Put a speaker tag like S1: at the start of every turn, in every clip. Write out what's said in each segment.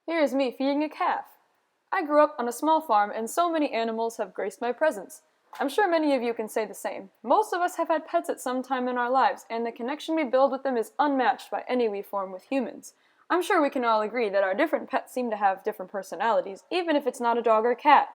S1: Here's me feeding a calf. I grew up on a small farm and so many animals have graced my presence. I'm sure many of you can say the same. Most of us have had pets at some time in our lives, and the connection we build with them is unmatched by any we form with humans. I'm sure we can all agree that our different pets seem to have different personalities, even if it's not a dog or cat.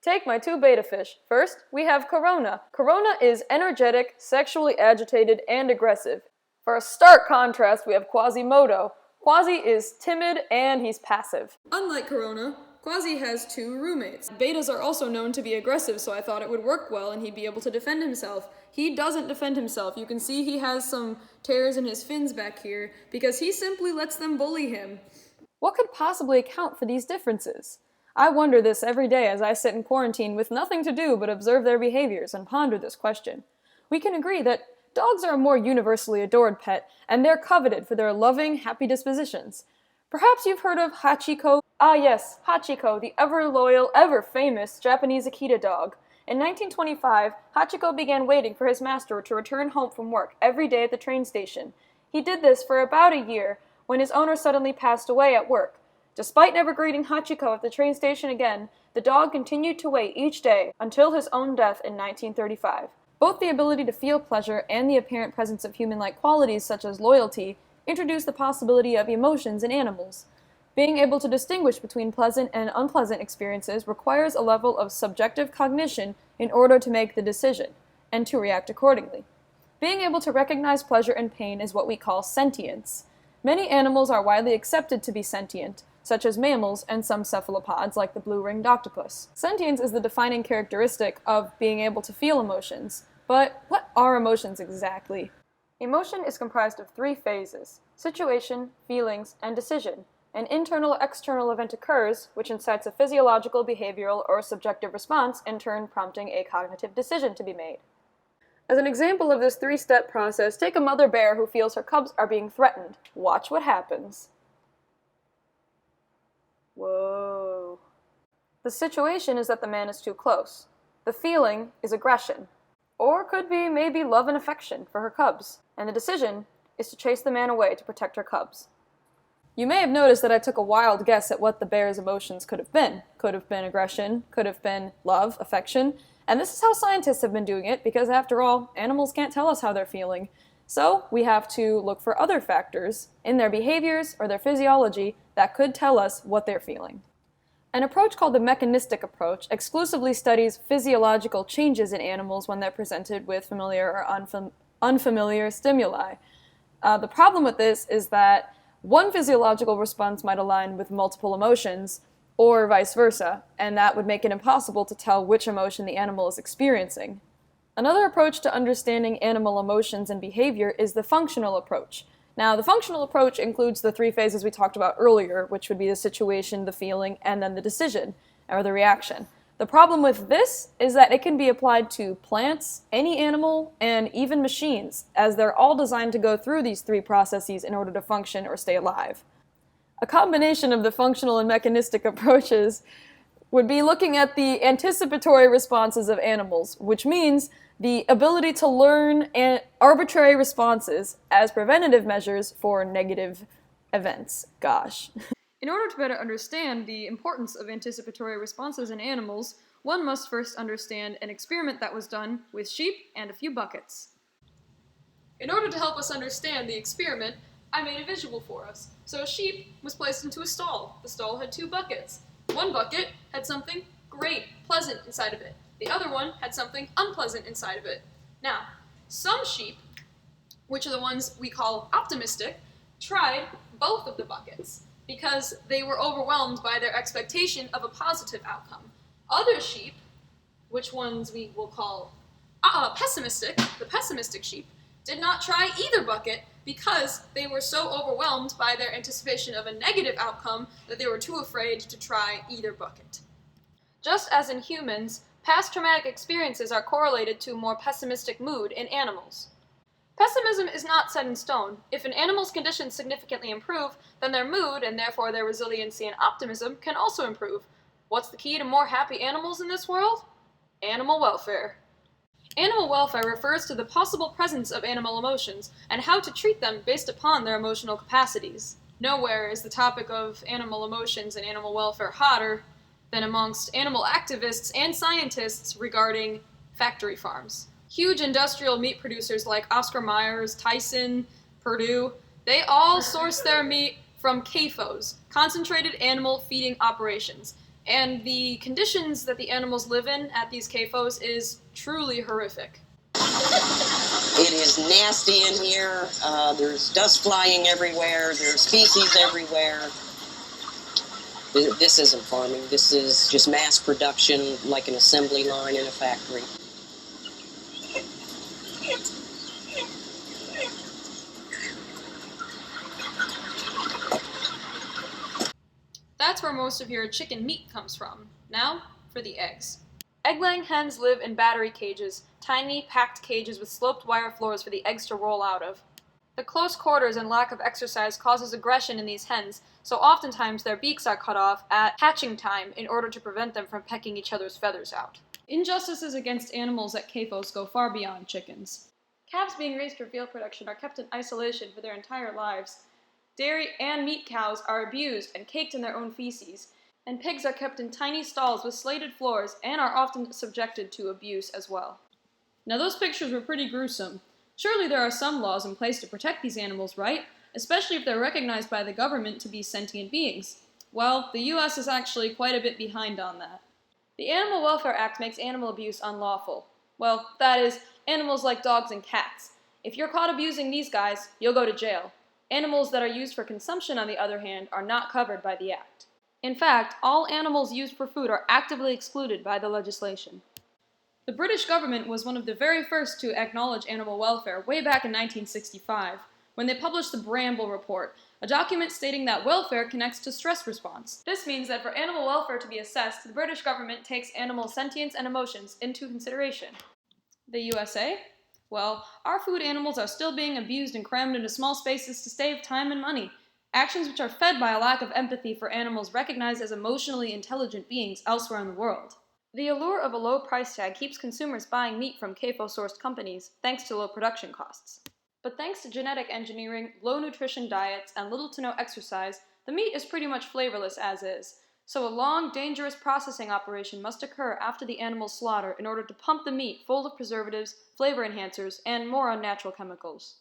S1: Take my two betta fish. First, we have Corona. Corona is energetic, sexually agitated, and aggressive. For a stark contrast, we have Quasimodo. Quasi is timid and he's passive. Unlike Corona, Quasi has two roommates. Betas are also known to be aggressive, so I thought it would work well and he'd be able to defend himself. He doesn't defend himself. You can see he has some tears in his fins back here because he simply lets them bully him. What could possibly account for these differences? I wonder this every day as I sit in quarantine with nothing to do but observe their behaviors and ponder this question. We can agree that dogs are a more universally adored pet, and they're coveted for their loving, happy dispositions. Perhaps you've heard of Hachiko? Ah yes, Hachiko, the ever-loyal, ever-famous Japanese Akita dog. In 1925, Hachiko began waiting for his master to return home from work every day at the train station. He did this for about a year, when his owner suddenly passed away at work. Despite never greeting Hachiko at the train station again, the dog continued to wait each day until his own death in 1935. Both the ability to feel pleasure and the apparent presence of human-like qualities such as loyalty introduce the possibility of emotions in animals. Being able to distinguish between pleasant and unpleasant experiences requires a level of subjective cognition in order to make the decision, and to react accordingly. Being able to recognize pleasure and pain is what we call sentience. Many animals are widely accepted to be sentient, such as mammals and some cephalopods like the blue-ringed octopus. Sentience is the defining characteristic of being able to feel emotions. But what are emotions exactly? Emotion is comprised of three phases: situation, feelings, and decision. An internal or external event occurs, which incites a physiological, behavioral, or subjective response, in turn prompting a cognitive decision to be made. As an example of this three-step process, take a mother bear who feels her cubs are being threatened. Watch what happens. Whoa. The situation is that the man is too close. The feeling is aggression. Or could be maybe love and affection for her cubs. And the decision is to chase the man away to protect her cubs. You may have noticed that I took a wild guess at what the bear's emotions could have been. Could have been aggression, could have been love, affection, and this is how scientists have been doing it because after all, animals can't tell us how they're feeling. So we have to look for other factors in their behaviors or their physiology that could tell us what they're feeling. An approach called the mechanistic approach exclusively studies physiological changes in animals when they're presented with familiar or unfamiliar stimuli. The problem with this is that one physiological response might align with multiple emotions, or vice versa, and that would make it impossible to tell which emotion the animal is experiencing. Another approach to understanding animal emotions and behavior is the functional approach. Now, the functional approach includes the three phases we talked about earlier, which would be the situation, the feeling, and then the decision, or the reaction. The problem with this is that it can be applied to plants, any animal, and even machines, as they're all designed to go through these three processes in order to function or stay alive. A combination of the functional and mechanistic approaches would be looking at the anticipatory responses of animals, which means the ability to learn arbitrary responses as preventative measures for negative events. Gosh. In order to better understand the importance of anticipatory responses in animals, one must first understand an experiment that was done with sheep and a few buckets. In order to help us understand the experiment, I made a visual for us. So a sheep was placed into a stall. The stall had two buckets. One bucket had something great, pleasant inside of it. The other one had something unpleasant inside of it. Now, some sheep, which are the ones we call optimistic, tried both of the buckets because they were overwhelmed by their expectation of a positive outcome. Other sheep, which ones we will call pessimistic, the pessimistic sheep, did not try either bucket because they were so overwhelmed by their anticipation of a negative outcome that they were too afraid to try either bucket. Just as in humans, past traumatic experiences are correlated to a more pessimistic mood in animals. Pessimism is not set in stone. If an animal's conditions significantly improve, then their mood, and therefore their resiliency and optimism, can also improve. What's the key to more happy animals in this world? Animal welfare. Animal welfare refers to the possible presence of animal emotions and how to treat them based upon their emotional capacities. Nowhere is the topic of animal emotions and animal welfare hotter than amongst animal activists and scientists regarding factory farms. Huge industrial meat producers like Oscar Mayer's, Tyson, Purdue, they all source their meat from CAFOS, concentrated animal feeding operations. And the conditions that the animals live in at these CAFOs is truly horrific.
S2: It is nasty in here. There's dust flying everywhere. There's feces everywhere. This isn't farming. This is just mass production, like an assembly line in a factory.
S1: That's where most of your chicken meat comes from. Now, for the eggs. Egg-laying hens live in battery cages, tiny, packed cages with sloped wire floors for the eggs to roll out of. The close quarters and lack of exercise causes aggression in these hens, so oftentimes their beaks are cut off at hatching time in order to prevent them from pecking each other's feathers out. Injustices against animals at CAFOs go far beyond chickens. Calves being raised for veal production are kept in isolation for their entire lives. Dairy and meat cows are abused and caked in their own feces, and pigs are kept in tiny stalls with slated floors and are often subjected to abuse as well. Now those pictures were pretty gruesome. Surely there are some laws in place to protect these animals, right? Especially if they're recognized by the government to be sentient beings. Well, the US is actually quite a bit behind on that. The Animal Welfare Act makes animal abuse unlawful. Well, that is, animals like dogs and cats. If you're caught abusing these guys, you'll go to jail. Animals that are used for consumption, on the other hand, are not covered by the Act. In fact, all animals used for food are actively excluded by the legislation. The British government was one of the very first to acknowledge animal welfare way back in 1965, when they published the Bramble Report, a document stating that welfare connects to stress response. This means that for animal welfare to be assessed, the British government takes animal sentience and emotions into consideration. The USA? Well, our food animals are still being abused and crammed into small spaces to save time and money, actions which are fed by a lack of empathy for animals recognized as emotionally intelligent beings elsewhere in the world. The allure of a low price tag keeps consumers buying meat from CAFO-sourced companies, thanks to low production costs. But thanks to genetic engineering, low nutrition diets, and little to no exercise, the meat is pretty much flavorless as is. So a long, dangerous processing operation must occur after the animal's slaughter in order to pump the meat full of preservatives, flavor enhancers, and more unnatural chemicals.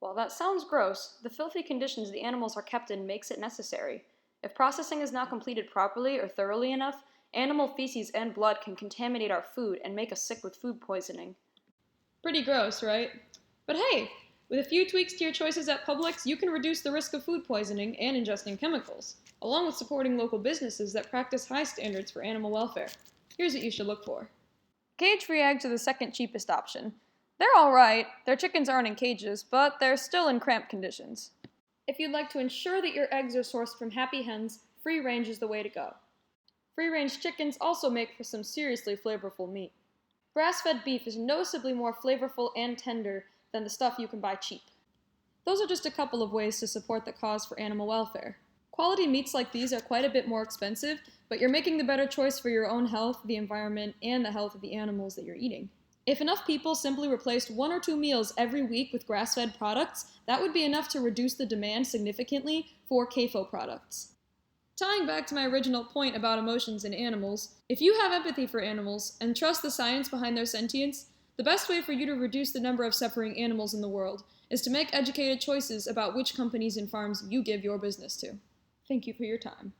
S1: While that sounds gross, the filthy conditions the animals are kept in makes it necessary. If processing is not completed properly or thoroughly enough, animal feces and blood can contaminate our food and make us sick with food poisoning. Pretty gross, right? But hey, with a few tweaks to your choices at Publix, you can reduce the risk of food poisoning and ingesting chemicals, along with supporting local businesses that practice high standards for animal welfare. Here's what you should look for. Cage-free eggs are the second cheapest option. They're alright, their chickens aren't in cages, but they're still in cramped conditions. If you'd like to ensure that your eggs are sourced from happy hens, free-range is the way to go. Free-range chickens also make for some seriously flavorful meat. Grass-fed beef is noticeably more flavorful and tender than the stuff you can buy cheap. Those are just a couple of ways to support the cause for animal welfare. Quality meats like these are quite a bit more expensive, but you're making the better choice for your own health, the environment, and the health of the animals that you're eating. If enough people simply replaced 1 or 2 meals every week with grass-fed products, that would be enough to reduce the demand significantly for CAFO products. Tying back to my original point about emotions in animals, if you have empathy for animals and trust the science behind their sentience, the best way for you to reduce the number of suffering animals in the world is to make educated choices about which companies and farms you give your business to. Thank you for your time.